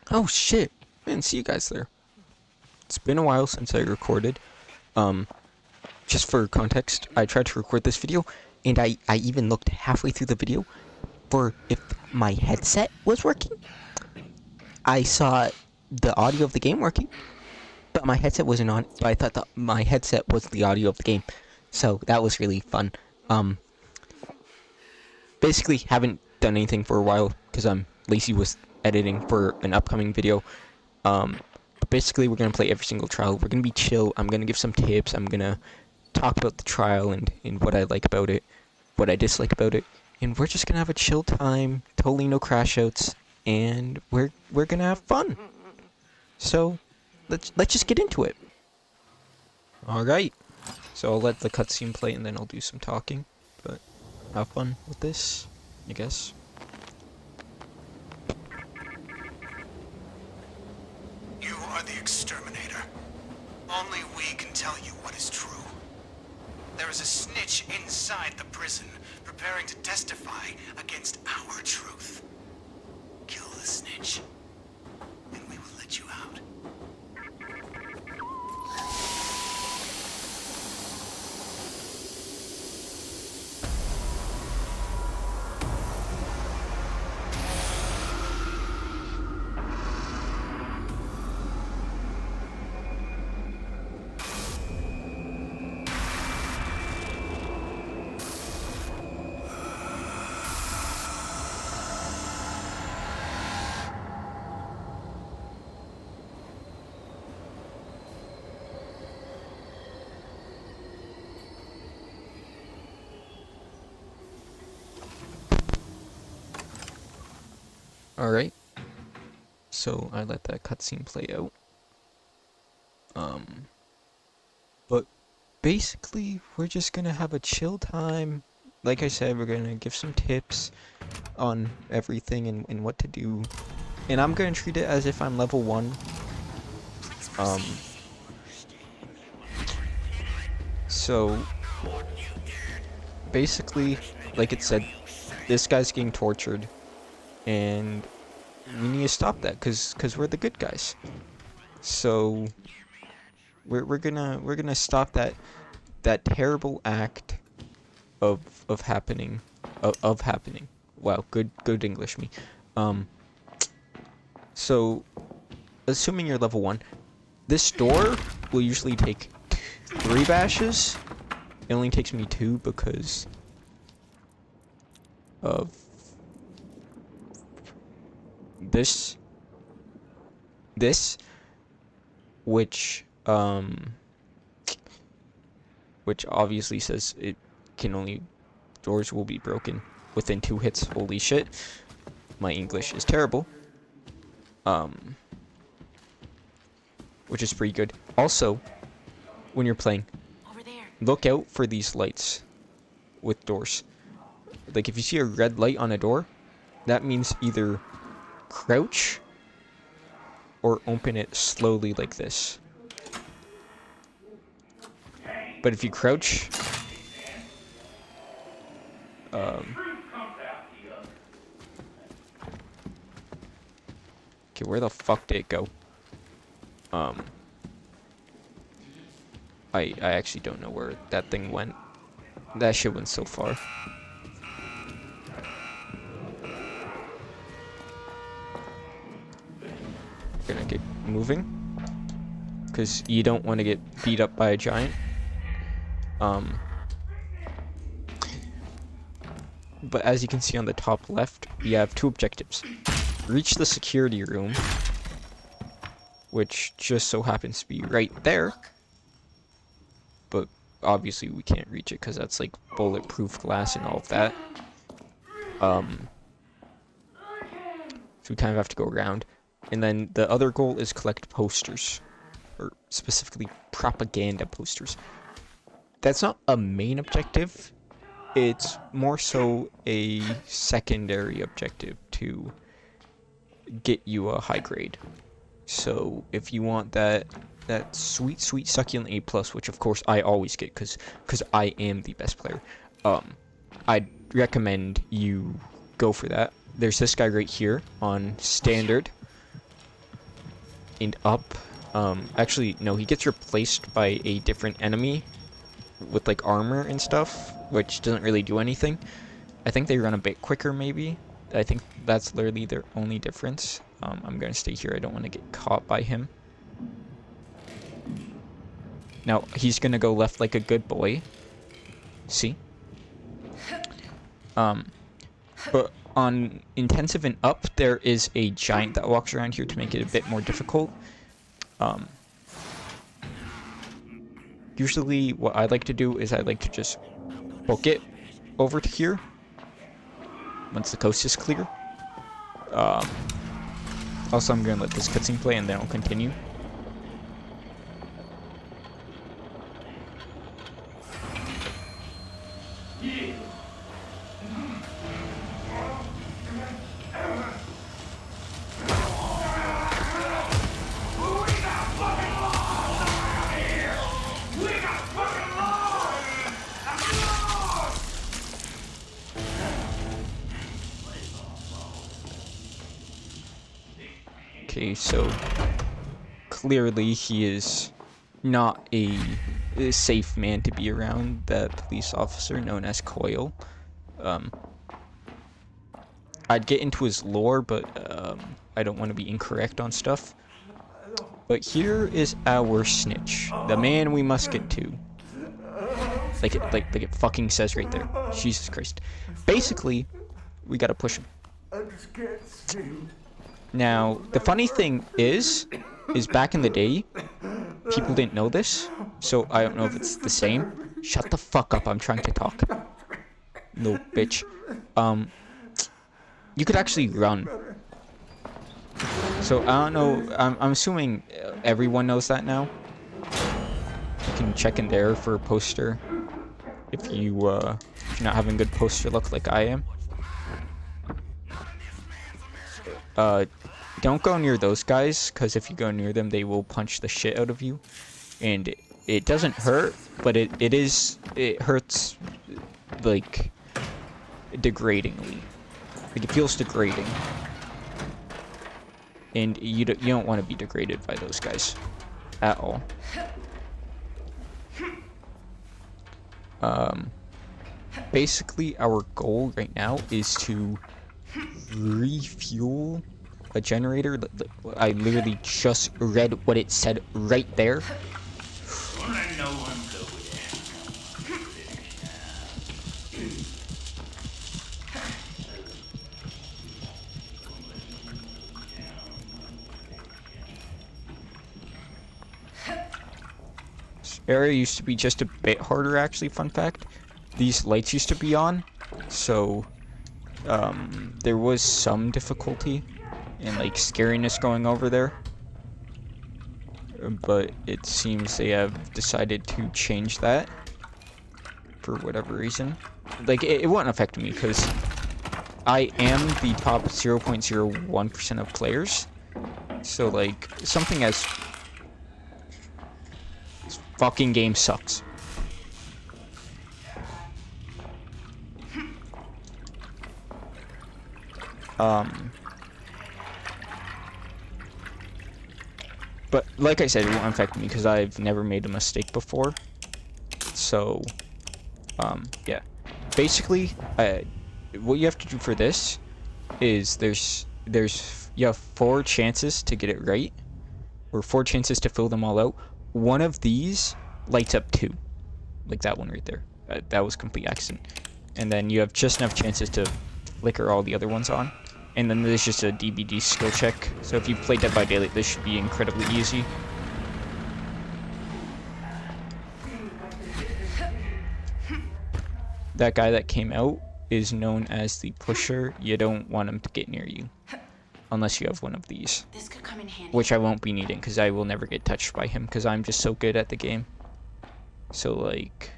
Oh shit! I didn't see you guys there. It's been a while since I recorded. Um, just for context, I tried to record this video, and I even looked halfway through the video for if my headset was working. I saw the audio of the game working, but my headset wasn't on, so I thought that my headset was the audio of the game. So that was really fun. Um, Basically haven't done anything for a while because I'm lazy with editing for an upcoming video. But basically we're gonna play every single trial. We're gonna be chill. I'm gonna give some tips. I'm gonna talk about the trial and what I like about it, what I dislike about it, and we're just gonna have a chill time. Totally no crash outs, and we're gonna have fun. So let's just get into it. All right. So I'll let the cutscene play and then I'll do some talking. But have fun with this, I guess. You are the exterminator. Only we can tell you what is true. There is a snitch inside the prison, preparing to testify against our truth. Kill the snitch, and we will let you out. Alright. So I let that cutscene play out. But basically we're just gonna have a chill time. Like I said, we're gonna give some tips on everything and what to do. And I'm gonna treat it as if I'm level 1. Um so basically, like it said, this guy's getting tortured and we need to stop that cuz we're the good guys. So we're gonna stop that terrible act of happening of happening. Wow, good English me. Um so assuming you're level 1, this door will usually take 3 bashes. It only takes me 2 because of this this which which obviously says it can only doors will be broken within 2 hits. Holy shit. My English is terrible. Which is pretty good. Also, when you're playing, Over there. look out for these lights with doors. Like if you see a red light on a door, that means either crouch or open it slowly like this. But if you crouch, okay, where the fuck did it go? I actually don't know where that thing went. That shit went so far. Gonna get moving, because you don't want to get beat up by a giant. But as you can see on the top left, we have 2 objectives. Reach the security room, which just so happens to be right there. But obviously we can't reach it because that's like bulletproof glass and all of that. So we kind of have to go around. And then the other goal is collect posters, or specifically propaganda posters. That's not a main objective. It's more so a secondary objective to get you a high grade. So if you want that sweet succulent A+, which of course I always get because I am the best player, I'd recommend you go for that. There's this guy right here on standard. and up. Actually, no, he gets replaced by a different enemy with like armor and stuff, which doesn't really do anything. I think they run a bit quicker, maybe. I think that's literally their only difference. I'm gonna stay here. I don't want to get caught by him. Now, he's gonna go left like a good boy. See? But on intensive and up, there is a giant that walks around here to make it a bit more difficult. Usually what I like to do is I like to just book it over to here once the coast is clear. Also, I'm going to let this cutscene play and then I'll continue. Okay, so clearly he is not a safe man to be around, that police officer known as Coyle. I'd get into his lore, but I don't want to be incorrect on stuff. But here is our Snitch, the man we must get to. Like it fucking says right there. Jesus Christ. Basically, we gotta push him. Now, the funny thing is back in the day, people didn't know this, so I don't know if it's the same. Shut the fuck up, I'm trying to talk. No, bitch. You could actually run. So, I don't know, I'm assuming everyone knows that now. You can check in there for a poster if you're not having good poster luck like I am. Don't go near those guys, because if you go near them, they will punch the shit out of you. And it doesn't hurt, but it hurts, like, degradingly. Like, it feels degrading. And you don't want to be degraded by those guys. At all. Basically, our goal right now is to refuel a generator. I literally just read what it said right there. This area used to be just a bit harder, actually, fun fact. These lights used to be on, so there was some difficulty and like scariness going over there, but it seems they have decided to change that for whatever reason. Like, it won't affect me because I am the top 0.01% of players, so like something as this fucking game sucks. But like I said, it won't affect me because I've never made a mistake before. So, yeah. Basically, what you have to do for this is you have 4 chances to get it right, or 4 chances to fill them all out. One of these lights up 2, like that one right there. That was complete accident. And then you have just enough chances to flicker all the other ones on. And then there's just a DVD skill check. So if you've played Dead by Daylight, this should be incredibly easy. That guy that came out is known as the Pusher. You don't want him to get near you. Unless you have one of these. This could come in handy. Which I won't be needing, because I will never get touched by him, because I'm just so good at the game. So, like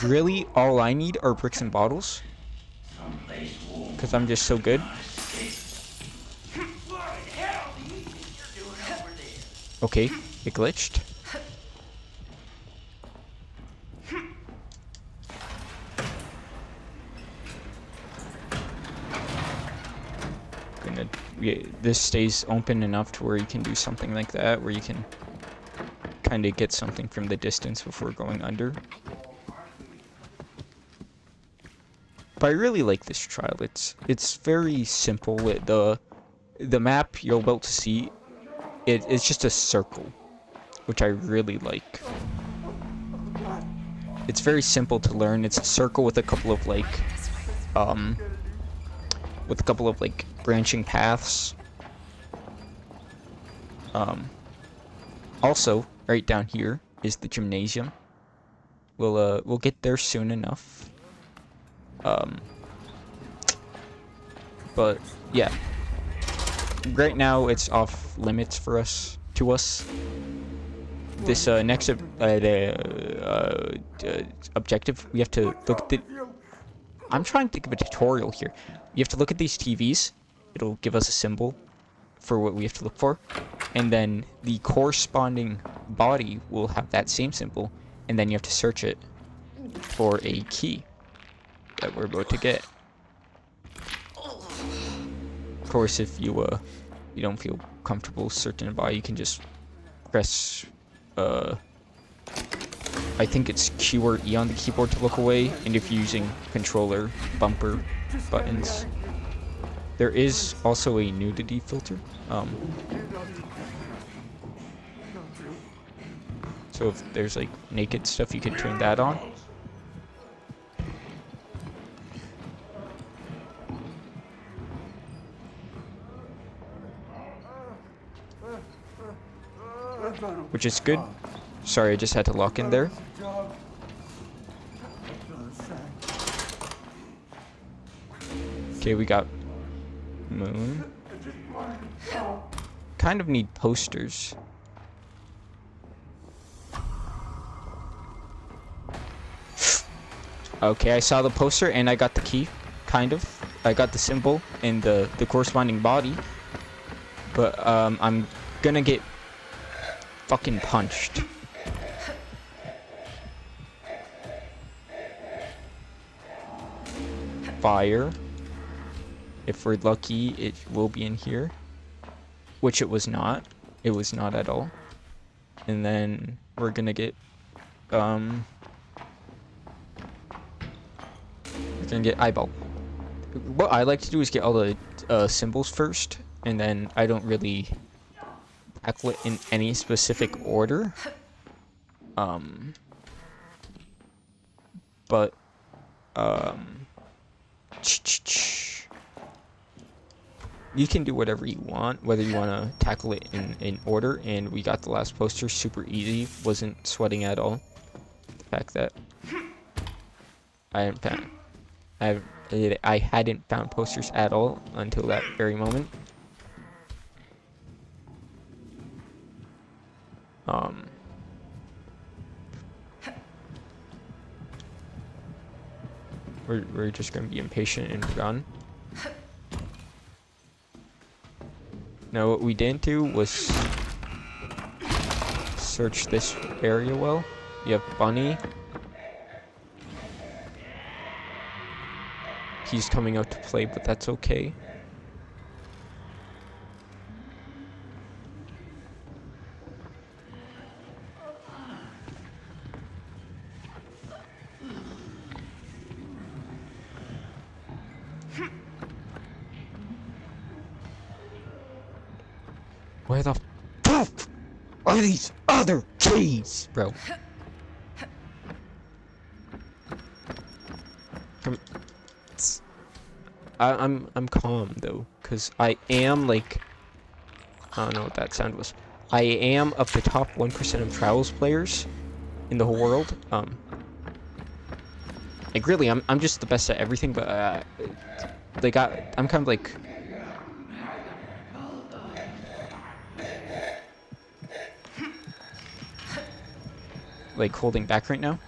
really, all I need are bricks and bottles. Because I'm just so good. Okay, it glitched. Gonna this stays open enough to where you can do something like that, where you can kind of get something from the distance before going under. But I really like this trial. It's very simple. The map you're about to see, it's just a circle, which I really like. It's very simple to learn. It's a circle with a couple of like branching paths. Also, right down here is the gymnasium. We'll get there soon enough. But yeah, right now it's off limits for us. This next objective, we have to look at the. I'm trying to think of a tutorial here. You have to look at these TVs. It'll give us a symbol for what we have to look for, and then the corresponding body will have that same symbol, and then you have to search it for a key that we're about to get. Of course, if you don't feel comfortable searching a body, you can just press I think it's Q or E on the keyboard to look away, and if you're using controller bumper buttons. There is also a nudity filter. So if there's like naked stuff, you can turn that on. Which is good. Sorry, I just had to lock in there. Okay, we got moon. Kind of need posters. Okay, I saw the poster and I got the key. Kind of. I got the symbol and the corresponding body. But I'm gonna get fucking punched. Fire. If we're lucky, it will be in here. Which it was not. It was not at all. And then we're gonna get eyeball. What I like to do is get all the symbols first, and then I don't really tackle it in any specific order. But you can do whatever you want, whether you want to tackle it in order, and we got the last poster super easy, wasn't sweating at all. The fact that I hadn't found posters at all until that very moment. We're just gonna be impatient and run. Now what we didn't do was search this area well. You have Bunny. He's coming out to play, but that's okay. Where the fuck are these other keys, bro? I'm calm though, cause I am like, I don't know what that sound was. I am of the top 1% of Trials players in the whole world. Like really, I'm just the best at everything, but like I'm kind of like holding back right now.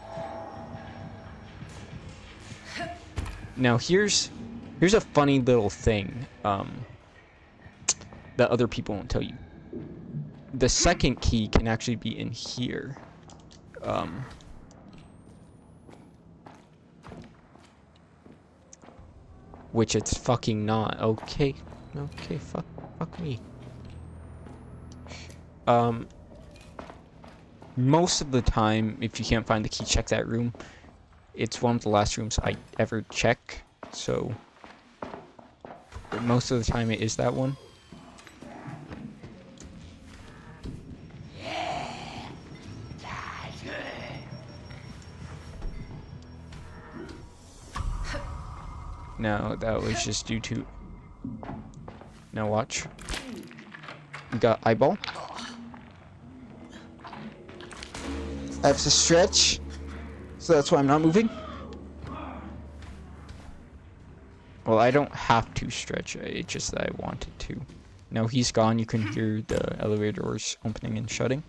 Now here's a funny little thing that other people won't tell you. The second key can actually be in here. Which it's fucking not. Okay, fuck. Fuck me. Most of the time, if you can't find the key, check that room. It's one of the last rooms I ever check, so most of the time it is that one. No, that was just due to... Now watch. We got eyeball. I have to stretch, so that's why I'm not moving. Well, I don't have to stretch, it's just that I wanted to. Now he's gone, you can hear the elevator doors opening and shutting.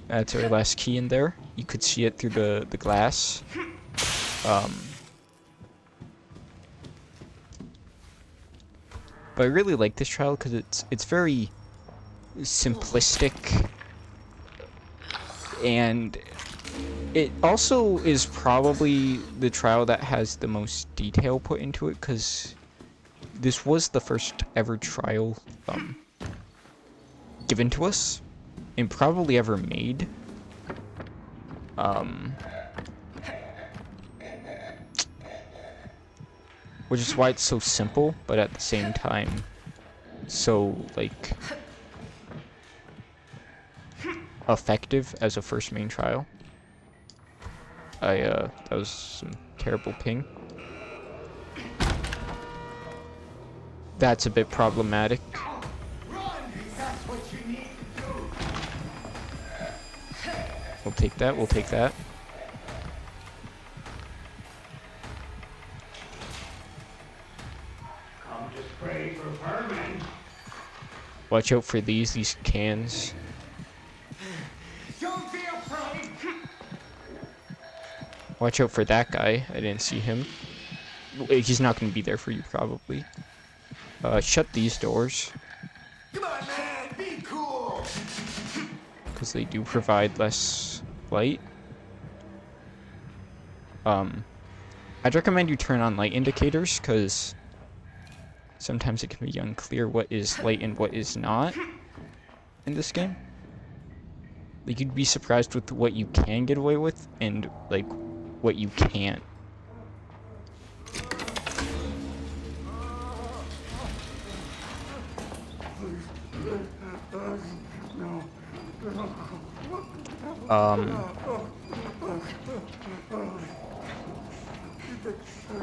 That's our last key in there. You could see it through the glass. But I really like this trial because it's very simplistic, and it also is probably the trial that has the most detail put into it, because this was the first ever trial given to us and probably ever made. Which is why it's so simple, but at the same time, so, like, effective as a first main trial. That was some terrible ping. That's a bit problematic. We'll take that, we'll take that. Watch out for these cans. Don't be afraid. Watch out for that guy. I didn't see him. He's not going to be there for you, probably. Shut these doors. Come on, man, be cool. Because they do provide less light. I'd recommend you turn on light indicators, because sometimes it can be unclear what is light and what is not in this game. Like, you'd be surprised with what you can get away with and, like, what you can't.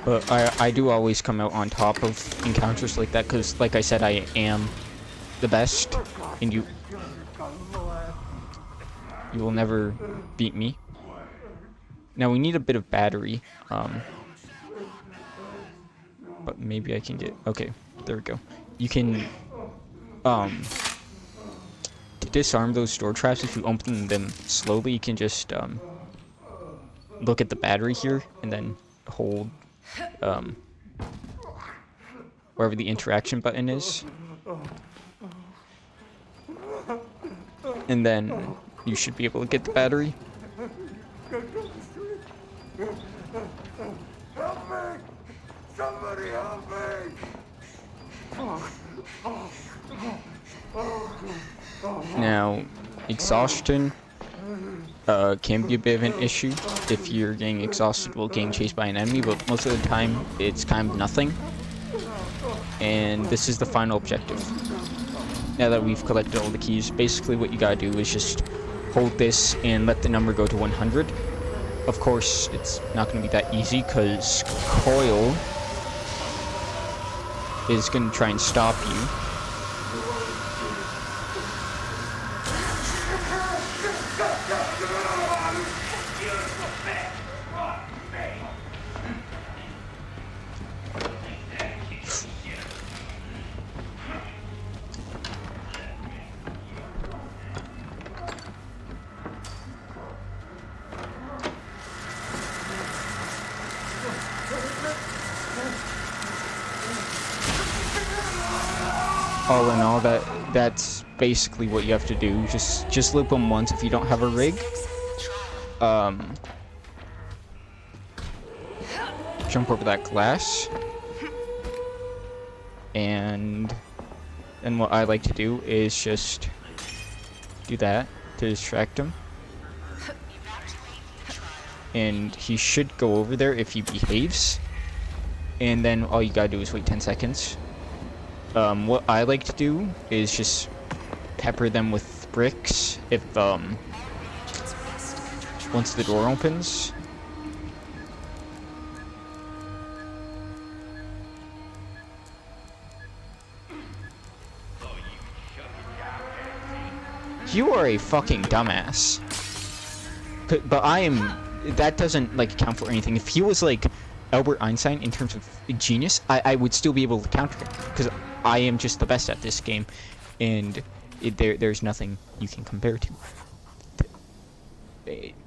But I do always come out on top of encounters like that, because, like I said, I am the best, and you will never beat me. Now, we need a bit of battery, but maybe I can get... Okay, there we go. You can, to disarm those door traps, if you open them slowly, you can just, look at the battery here, and then hold, wherever the interaction button is. And then you should be able to get the battery. Help me! Somebody help me! Now, exhaustion can be a bit of an issue. If you're getting exhausted while getting chased by an enemy, but most of the time it's kind of nothing. And this is the final objective. Now that we've collected all the keys, basically what you gotta do is just hold this and let the number go to 100. Of course, it's not gonna be that easy, because Coil is gonna try and stop you. all in all, that's basically what you have to do. Just loop them once if you don't have a rig. Jump over that glass. And then what I like to do is just do that to distract him. And he should go over there if he behaves. And then all you gotta do is wait 10 seconds. What I like to do is just pepper them with bricks if, once the door opens. You are a fucking dumbass. But I am... That doesn't, like, count for anything. If he was, like, Albert Einstein in terms of genius, I would still be able to counter him. Because I am just the best at this game. And there's nothing you can compare to.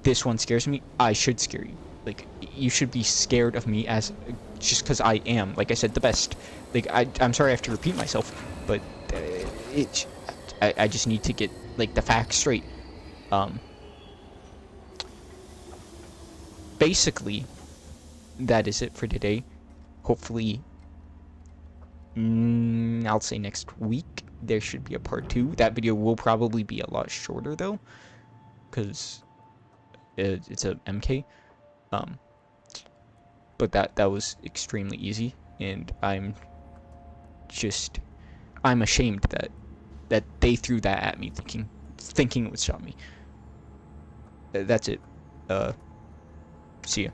This one scares me. I should scare you. Like, you should be scared of me as... Just because I am, like I said, the best. Like, I'm sorry I have to repeat myself. But I just need to get, like, the facts straight. Basically, that is it for today. Hopefully, I'll say next week, there should be a part 2. That video will probably be a lot shorter, though, because it's a MK. But that was extremely easy, and I'm ashamed that they threw that at me, thinking it would stop me. That's it. See ya.